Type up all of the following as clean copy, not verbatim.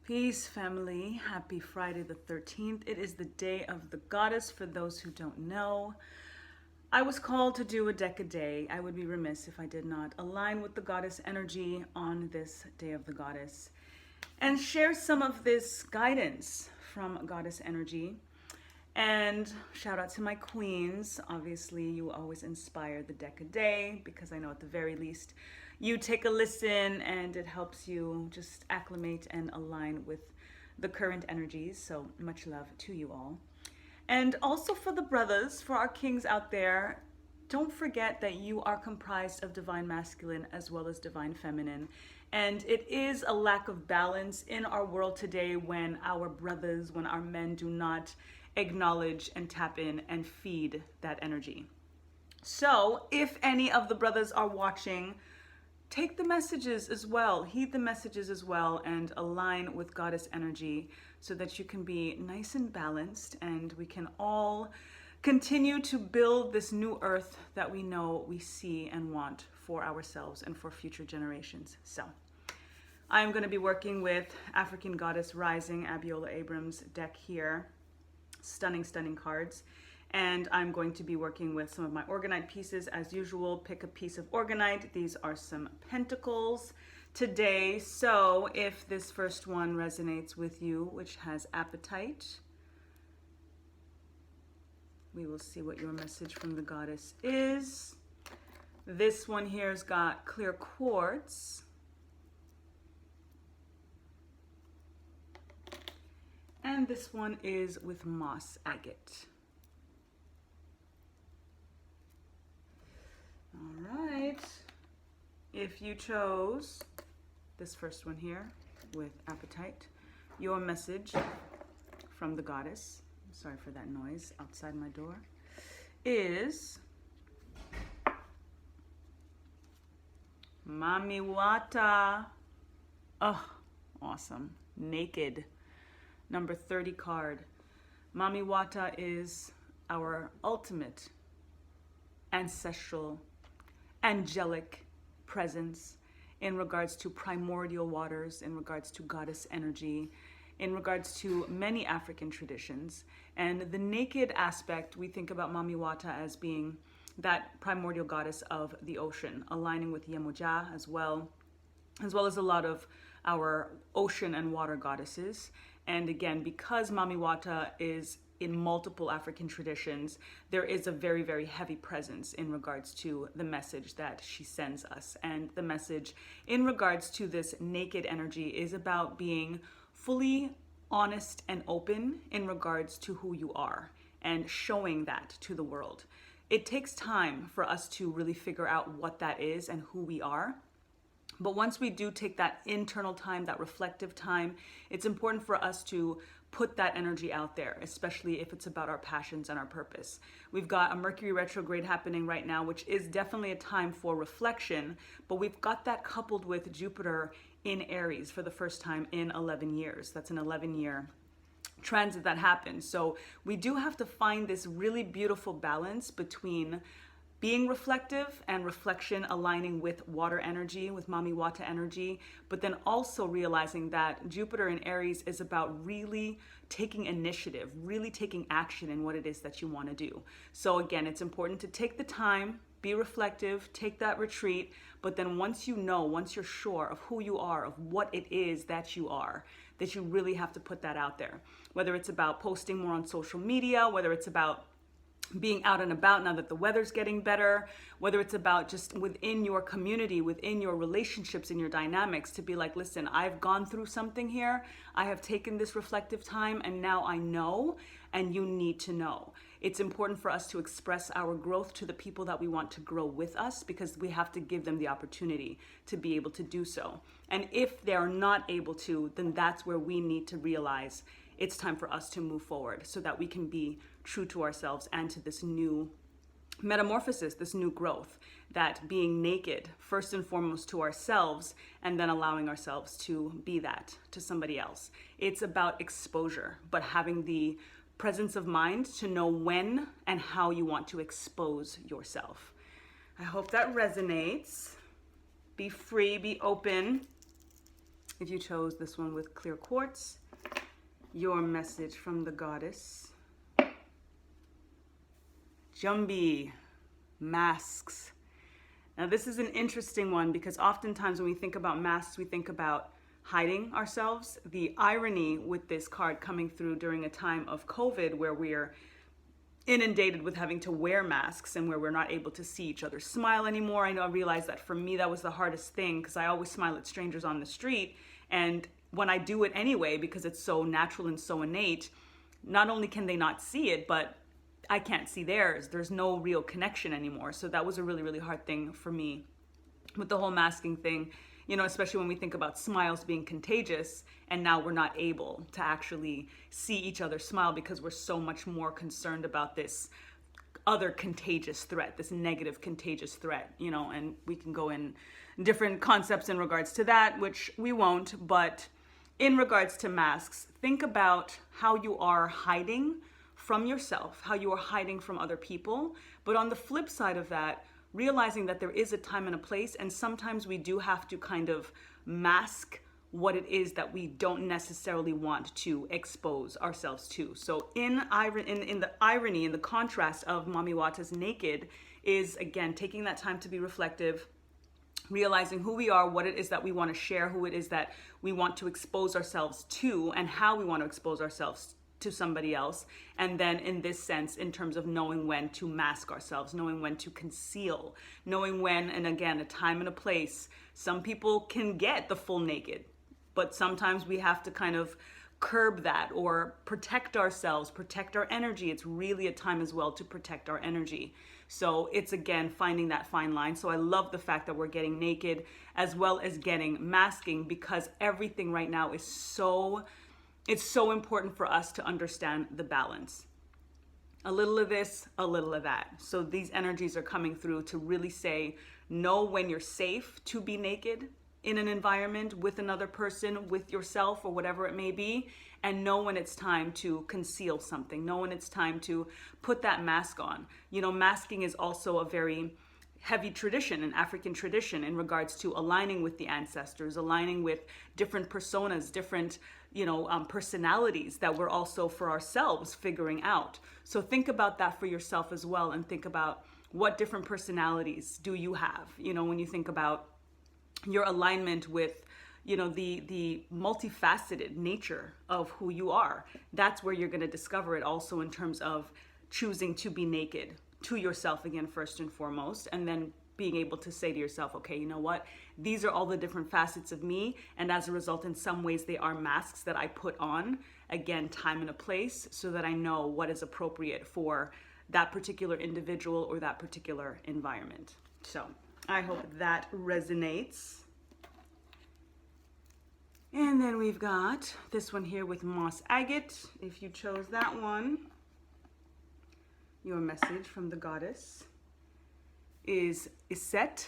Peace, family. Happy Friday the 13th. It is the day of the goddess for those who don't know. I was called to do a deck a day. I would be remiss if I did not align with the goddess energy on this day of the goddess and share some of this guidance from goddess energy. And shout out to my queens. Obviously, you always inspire the deck a day because I know at the very least you take a listen and it helps you just acclimate and align with the current energies. So much love to you all. And also for the brothers, for our kings out there, don't forget that you are comprised of divine masculine as well as divine feminine. And it is a lack of balance in our world today when our brothers, when our men do not acknowledge and tap in and feed that energy. So if any of the brothers are watching, take the messages as well, heed the messages as well, and align with goddess energy so that you can be nice and balanced and we can all continue to build this new earth that we know we see and want for ourselves and for future generations. So I'm going to be working with African Goddess Rising, Abiola Abrams deck here. Stunning, stunning cards. And I'm going to be working with some of my Orgonite pieces as usual. Pick a piece of Orgonite. These are some pentacles today. So if this first one resonates with you, which has Apatite, we will see what your message from the goddess is. This one here's got Clear Quartz. And this one is with Moss Agate. All right. If you chose this first one here with Apatite, your message from the goddess, sorry for that noise outside my door, is Mamiwata. Oh, awesome. Naked. Number 30 card. Mamiwata is our ultimate ancestral, angelic presence in regards to primordial waters, in regards to goddess energy, in regards to many African traditions. And the naked aspect, we think about Mamiwata as being that primordial goddess of the ocean, aligning with Yemoja as well as a lot of our ocean and water goddesses. And again, because Mamiwata is in multiple African traditions, there is a very, very heavy presence in regards to the message that she sends us. And the message in regards to this naked energy is about being fully honest and open in regards to who you are and showing that to the world. It takes time for us to really figure out what that is and who we are. But once we do take that internal time, that reflective time, it's important for us to put that energy out there, especially if it's about our passions and our purpose. We've got a Mercury retrograde happening right now, which is definitely a time for reflection, but we've got that coupled with Jupiter in Aries for the first time in 11 years. That's an 11-year transit that happens. So we do have to find this really beautiful balance between being reflective and reflection aligning with water energy, with Mamiwata energy, but then also realizing that Jupiter in Aries is about really taking initiative, really taking action in what it is that you want to do. So again, it's important to take the time, be reflective, take that retreat, but then once you're sure of who you are, of what it is that you are, that you really have to put that out there. Whether it's about posting more on social media, whether it's about being out and about now that the weather's getting better, whether it's about just within your community, within your relationships and your dynamics, to be like, listen, I've gone through something here. I have taken this reflective time and now I know, and you need to know. It's important for us to express our growth to the people that we want to grow with us because we have to give them the opportunity to be able to do so. And if they're not able to, then that's where we need to realize it's time for us to move forward so that we can be true to ourselves and to this new metamorphosis, this new growth, that being naked, first and foremost to ourselves, and then allowing ourselves to be that to somebody else. It's about exposure, but having the presence of mind to know when and how you want to expose yourself. I hope that resonates. Be free, be open. If you chose this one with clear quartz, your message from the goddess. Jambi, masks. Now this is an interesting one because oftentimes when we think about masks, we think about hiding ourselves. The irony with this card coming through during a time of COVID where we're inundated with having to wear masks and where we're not able to see each other smile anymore. I realized that for me that was the hardest thing because I always smile at strangers on the street, and when I do it anyway because it's so natural and so innate, not only can they not see it, but I can't see theirs. There's no real connection anymore. So that was a really, really hard thing for me with the whole masking thing, you know, especially when we think about smiles being contagious and now we're not able to actually see each other smile because we're so much more concerned about this other contagious threat, this negative contagious threat, you know, and we can go in different concepts in regards to that, which we won't, but in regards to masks, think about how you are hiding from yourself, how you are hiding from other people, but on the flip side of that, realizing that there is a time and a place, and sometimes we do have to kind of mask what it is that we don't necessarily want to expose ourselves to. So in the irony, in the contrast of Mami Wata's naked, is again taking that time to be reflective, realizing who we are, what it is that we want to share, who it is that we want to expose ourselves to, and how we want to expose ourselves to somebody else. And then in this sense, in terms of knowing when to mask ourselves, knowing when to conceal, knowing when, and again, a time and a place. Some people can get the full naked, but sometimes we have to kind of curb that or protect ourselves, protect our energy. It's really a time as well to protect our energy. So it's again finding that fine line. So I love the fact that we're getting naked as well as getting masking, because everything right now is it's so important for us to understand the balance. A little of this, a little of that. So these energies are coming through to really say, know when you're safe to be naked in an environment with another person, with yourself, or whatever it may be, and know when it's time to conceal something, know when it's time to put that mask on. You know, masking is also a very heavy tradition, an African tradition, in regards to aligning with the ancestors, aligning with different personas, different personalities that we're also for ourselves figuring out. So think about that for yourself as well, and think about what different personalities do you have, you know, when you think about your alignment with, you know, the multifaceted nature of who you are. That's where you're going to discover it also in terms of choosing to be naked to yourself again, first and foremost, and then being able to say to yourself, okay, you know what? These are all the different facets of me. And as a result, in some ways, they are masks that I put on, again, time and a place, so that I know what is appropriate for that particular individual or that particular environment. So I hope that resonates. And then we've got this one here with moss agate. If you chose that one, your message from the goddess is Iset,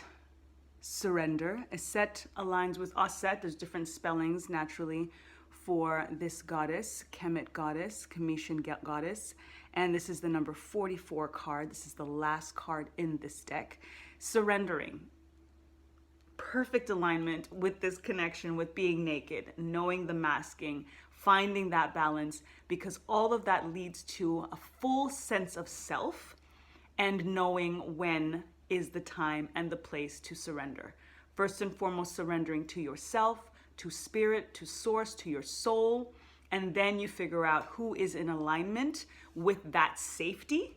surrender. Iset aligns with Aset. There's different spellings naturally for this goddess, Kemet goddess, Cometian goddess. And this is the number 44 card. This is the last card in this deck. Surrendering. Perfect alignment with this connection with being naked, knowing the masking, finding that balance, because all of that leads to a full sense of self and knowing when is the time and the place to surrender. First and foremost, surrendering to yourself, to spirit, to source, to your soul, and then you figure out who is in alignment with that safety,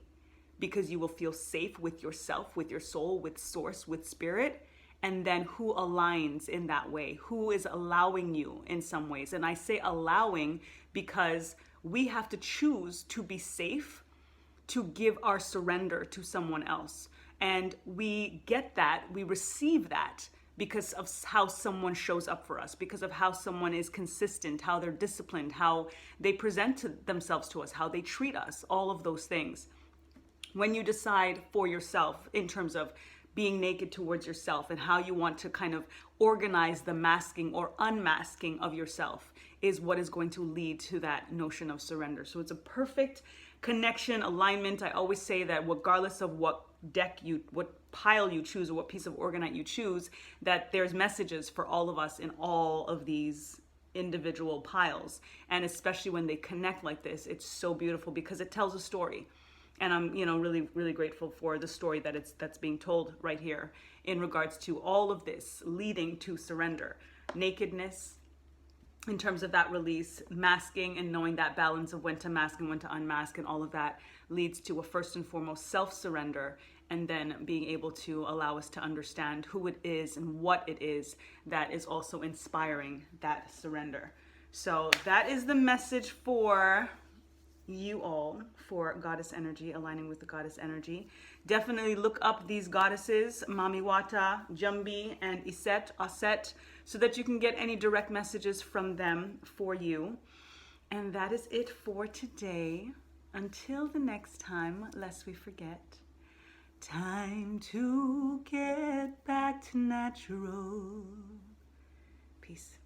because you will feel safe with yourself, with your soul, with source, with spirit. And then who aligns in that way, who is allowing you in some ways. And I say allowing because we have to choose to be safe, to give our surrender to someone else. And we get that, we receive that because of how someone shows up for us, because of how someone is consistent, how they're disciplined, how they present themselves to us, how they treat us, all of those things. When you decide for yourself in terms of being naked towards yourself and how you want to kind of organize the masking or unmasking of yourself is what is going to lead to that notion of surrender. So it's a perfect connection, alignment. I always say that regardless of what pile you choose or what piece of orgonite you choose, that there's messages for all of us in all of these individual piles. And especially when they connect like this, it's so beautiful because it tells a story. And I'm, really, really grateful for the story that's being told right here in regards to all of this leading to surrender, nakedness, in terms of that release, masking and knowing that balance of when to mask and when to unmask, and all of that leads to a first and foremost self-surrender, and then being able to allow us to understand who it is and what it is that is also inspiring that surrender. So that is the message for you all, for goddess energy, aligning with the goddess energy. Definitely look up these goddesses, Mamiwata, Jambi, and Iset, Aset, so that you can get any direct messages from them for you. And that is it for today. Until the next time, lest we forget, time to get back to natural. Peace.